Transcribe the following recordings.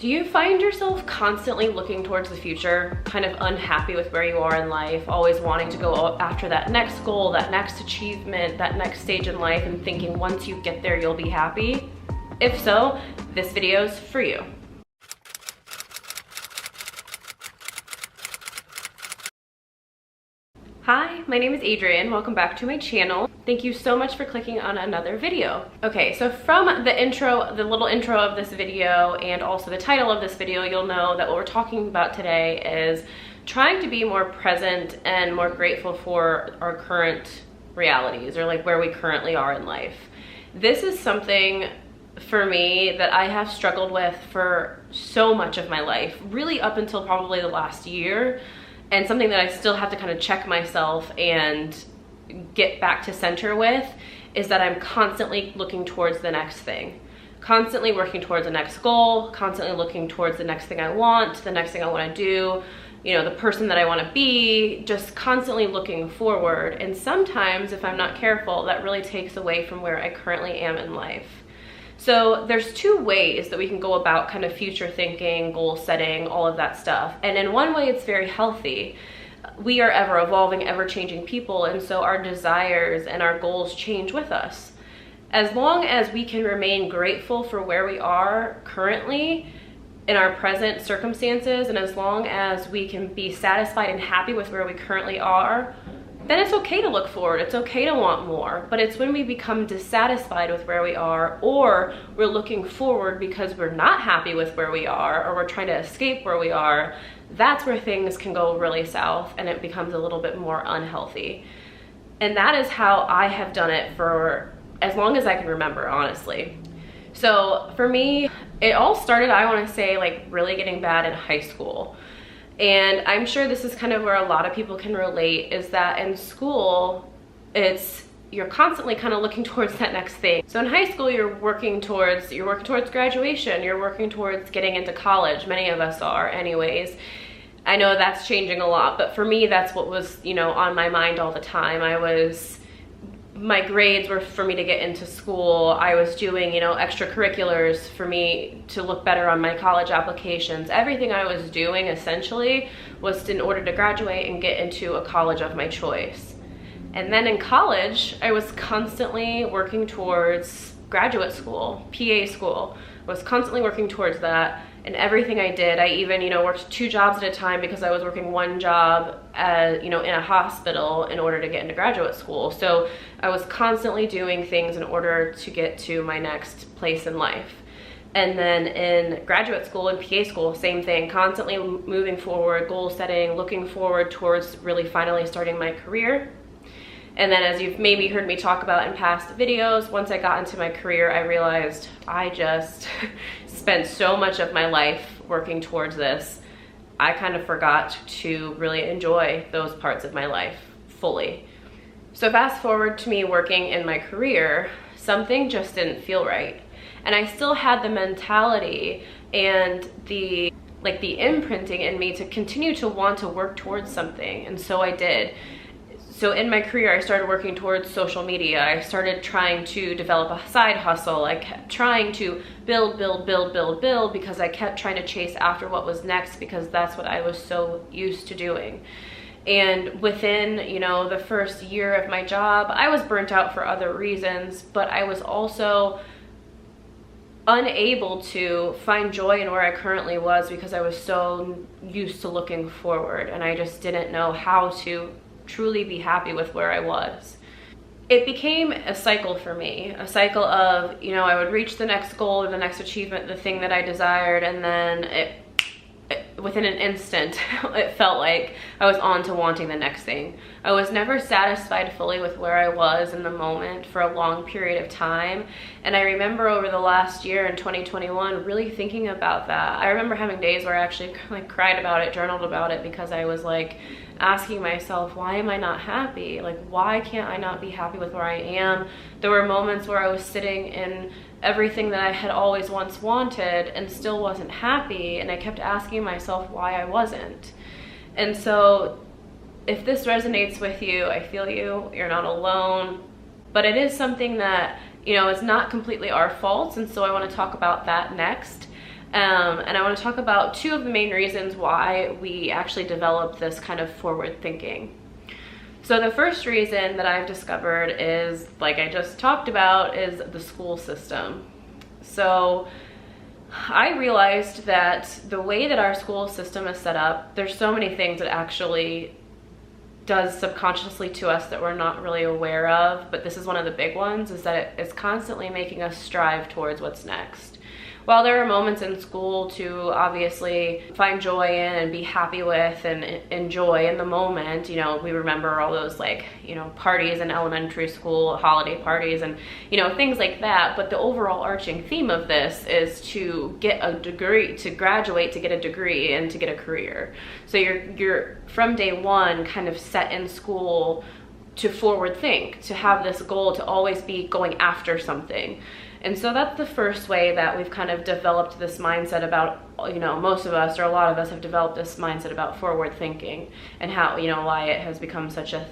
Do you find yourself constantly looking towards the future, kind of unhappy with where you are in life, always wanting to go after that next goal, that next achievement, that next stage in life, and thinking once you get there, you'll be happy? If so, this video's for you. Hi, my name is Adrienne. Welcome back to my channel. Thank you so much for clicking on another video. Okay, so from the intro, the little intro of this video, and also the title of this video, you'll know that what we're talking about today is trying to be more present and more grateful for our current realities, or like where we currently are in life. This is something for me that I have struggled with for so much of my life, really up until probably the last year. And something that I still have to kind of check myself and get back to center with is that I'm constantly looking towards the next thing, constantly working towards the next goal, constantly looking towards the next thing I want, the next thing I want to do, you know, the person that I want to be, just constantly looking forward. And sometimes, if I'm not careful, that really takes away from where I currently am in life. So there's two ways that we can go about kind of future thinking, goal setting, all of that stuff. And in one way, it's very healthy. We are ever evolving, ever changing people, and so our desires and our goals change with us. As long as we can remain grateful for where we are currently in our present circumstances, and as long as we can be satisfied and happy with where we currently are, then it's okay to look forward, it's okay to want more. But it's when we become dissatisfied with where we are, or we're looking forward because we're not happy with where we are, or we're trying to escape where we are, that's where things can go really south and it becomes a little bit more unhealthy. And that is how I have done it for as long as I can remember, honestly. So for me, it all started, I want to say, like really getting bad in high school. And I'm sure this is kind of where a lot of people can relate, is that in school, you're constantly kind of looking towards that next thing. So in high school, you're working towards graduation, you're working towards getting into college. Many of us are anyways. I know that's changing a lot, but for me, that's what was, you know, on my mind all the time. My grades were for me to get into school. I was doing, you know, extracurriculars for me to look better on my college applications. Everything I was doing essentially was in order to graduate and get into a college of my choice. And then in college, I was constantly working towards graduate school, PA school. I was constantly working towards that. And everything I did, I even, you know, worked 2 jobs at a time because I was working 1 job, you know, in a hospital in order to get into graduate school. So I was constantly doing things in order to get to my next place in life. And then in graduate school and PA school, same thing, constantly moving forward, goal setting, looking forward towards really finally starting my career. And then, as you've maybe heard me talk about in past videos, once I got into my career, I realized I just spent so much of my life working towards this. I kind of forgot to really enjoy those parts of my life fully. So fast forward to me working in my career, something just didn't feel right. And I still had the mentality and the imprinting in me to continue to want to work towards something, and so I did. So in my career, I started working towards social media. I started trying to develop a side hustle. I kept trying to build because I kept trying to chase after what was next, because that's what I was so used to doing. And within, you know, the first year of my job, I was burnt out for other reasons, but I was also unable to find joy in where I currently was because I was so used to looking forward, and I just didn't know how to truly be happy with where I was. It became a cycle for me, a cycle of, you know, I would reach the next goal or the next achievement, the thing that I desired, and then within an instant, it felt like I was on to wanting the next thing. I was never satisfied fully with where I was in the moment for a long period of time. And I remember over the last year in 2021 really thinking about that. I remember having days where I actually like cried about it, journaled about it, because I was like asking myself, why am I not happy? Like, why can't I not be happy with where I am? There were moments where I was sitting in everything that I had always once wanted and still wasn't happy, and I kept asking myself why I wasn't. And so if this resonates with you, I feel you, you're not alone. But it is something that, you know, it's not completely our fault, and so I want to talk about that next. And I want to talk about two of the main reasons why we actually developed this kind of forward thinking. So the first reason that I've discovered is, like I just talked about, is the school system. So I realized that the way that our school system is set up, there's so many things it actually does subconsciously to us that we're not really aware of, but this is one of the big ones, is that it's constantly making us strive towards what's next. While there are moments in school to obviously find joy in and be happy with and enjoy in the moment, you know, we remember all those, like, you know, parties in elementary school, holiday parties and, you know, things like that. But the overall arching theme of this is to get a degree, to graduate, to get a degree, and to get a career. So you're from day one kind of set in school to forward think, to have this goal, to always be going after something. And so that's the first way that we've kind of developed this mindset about, you know, most of us, or a lot of us, have developed this mindset about forward thinking and how, you know, why it has become such a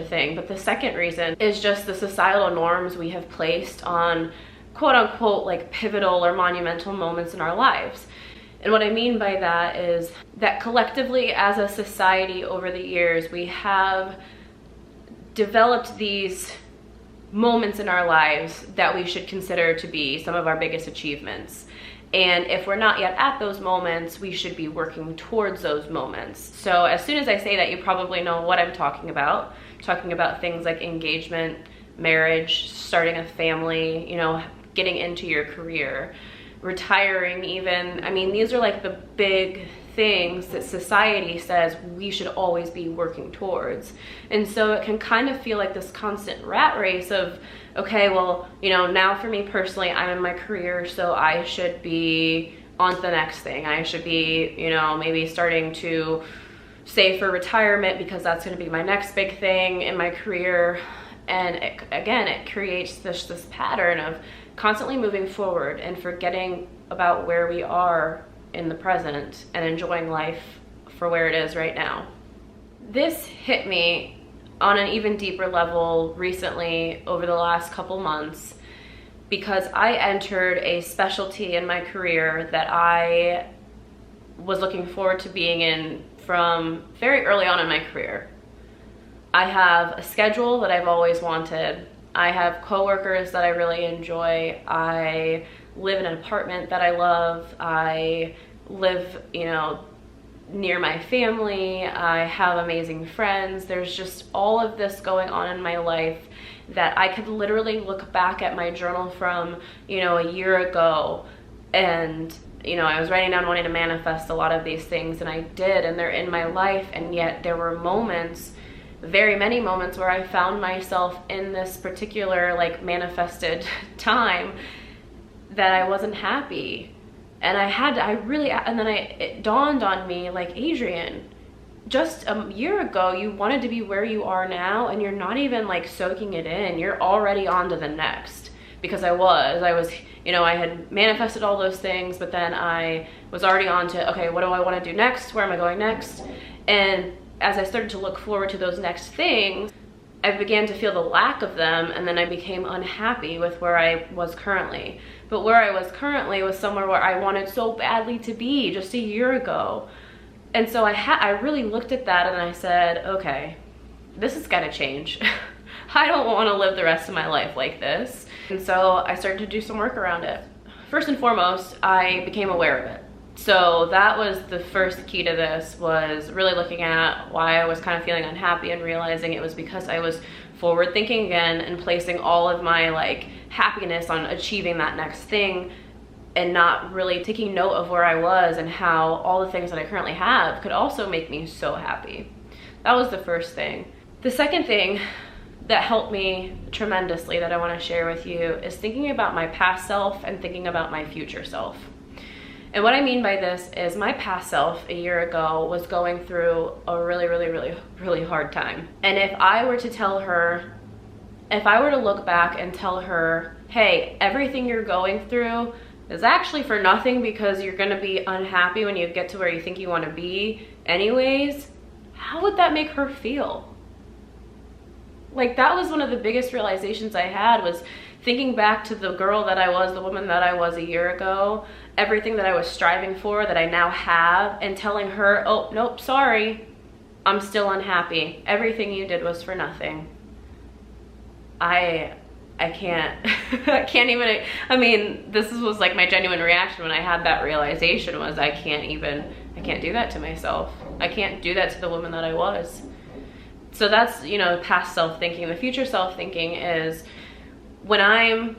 thing. But the second reason is just the societal norms we have placed on quote unquote like pivotal or monumental moments in our lives. And what I mean by that is that collectively as a society over the years, we have developed these moments in our lives that we should consider to be some of our biggest achievements. And if we're not yet at those moments, we should be working towards those moments. So as soon as I say that, you probably know what I'm talking about. I'm talking about things like engagement, marriage, starting a family, you know, getting into your career, retiring even. I mean, these are like the big things that society says we should always be working towards. And so it can kind of feel like this constant rat race of, okay, well, you know, now for me personally, I'm in my career, so I should be on to the next thing. I should be, you know, maybe starting to save for retirement because that's going to be my next big thing in my career. And it creates this pattern of constantly moving forward and forgetting about where we are in the present and enjoying life for where it is right now. This hit me on an even deeper level recently over the last couple months because I entered a specialty in my career that I was looking forward to being in from very early on in my career. I have a schedule that I've always wanted. I have coworkers that I really enjoy. I live in an apartment that I love. I live, you know, near my family. I have amazing friends. There's just all of this going on in my life that I could literally look back at my journal from, you know, a year ago, and, you know, I was writing down wanting to manifest a lot of these things, and I did, and they're in my life. And yet there were moments, very many moments, where I found myself in this particular like manifested time that I wasn't happy. And it dawned on me, like, Adrienne, just a year ago you wanted to be where you are now, and you're not even like soaking it in. You're already on to the next. Because I was, you know, I had manifested all those things, but then I was already on to, okay, what do I want to do next? Where am I going next? And as I started to look forward to those next things, I began to feel the lack of them, and then I became unhappy with where I was currently. But where I was currently was somewhere where I wanted so badly to be just a year ago. And so I really looked at that and I said, okay, this has got to change. I don't want to live the rest of my life like this. And so I started to do some work around it. First and foremost, I became aware of it. So that was the first key to this, was really looking at why I was kind of feeling unhappy and realizing it was because I was forward thinking again and placing all of my like happiness on achieving that next thing and not really taking note of where I was and how all the things that I currently have could also make me so happy. That was the first thing. The second thing that helped me tremendously that I want to share with you is thinking about my past self and thinking about my future self. And what I mean by this is my past self a year ago was going through a really hard time. And if I were to tell her, if I were to look back and tell her, hey, everything you're going through is actually for nothing because you're gonna be unhappy when you get to where you think you wanna be anyways, how would that make her feel? Like, that was one of the biggest realizations I had, was thinking back to the girl that I was, the woman that I was a year ago, everything that I was striving for that I now have, and telling her, oh, nope, sorry, I'm still unhappy. Everything you did was for nothing. I can't, I can't even, I mean, this was like my genuine reaction when I had that realization was I can't do that to myself. I can't do that to the woman that I was. So that's, you know, past self-thinking. The future self-thinking is when I'm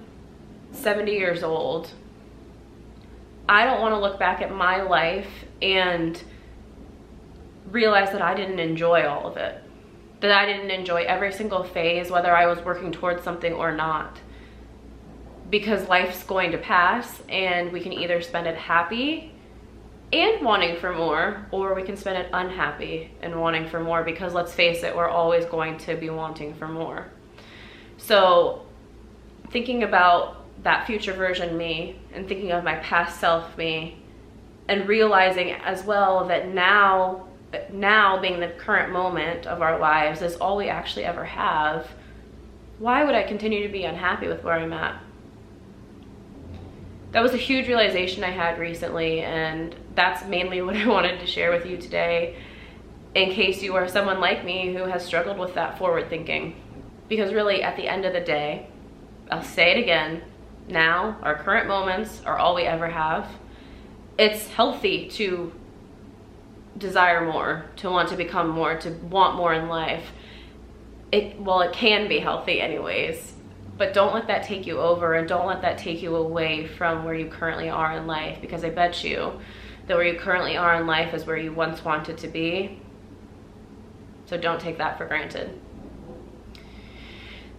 70 years old, I don't want to look back at my life and realize that I didn't enjoy all of it. That I didn't enjoy every single phase, whether I was working towards something or not. Because life's going to pass, and we can either spend it happy and wanting for more, or we can spend it unhappy and wanting for more, because let's face it, we're always going to be wanting for more. So thinking about that future version me and thinking of my past self me, and realizing as well that now being the current moment of our lives is all we actually ever have, why would I continue to be unhappy with where I'm at? That was a huge realization I had recently, and that's mainly what I wanted to share with you today, in case you are someone like me who has struggled with that forward thinking. Because really, at the end of the day, I'll say it again, now our current moments are all we ever have. It's healthy to desire more, to want to become more, to want more in life. Well, it can be healthy anyways, but don't let that take you over, and don't let that take you away from where you currently are in life, because I bet you that where you currently are in life is where you once wanted to be. So don't take that for granted.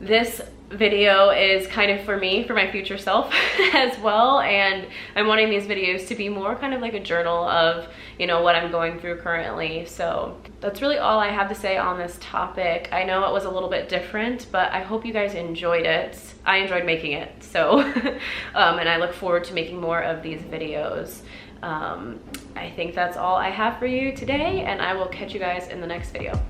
This video is kind of for me, for my future self as well, and I'm wanting these videos to be more kind of like a journal of, you know, what I'm going through currently. So that's really all I have to say on this topic. I know it was a little bit different, but I hope you guys enjoyed it. I enjoyed making it, so and I look forward to making more of these videos. I think that's all I have for you today, and I will catch you guys in the next video.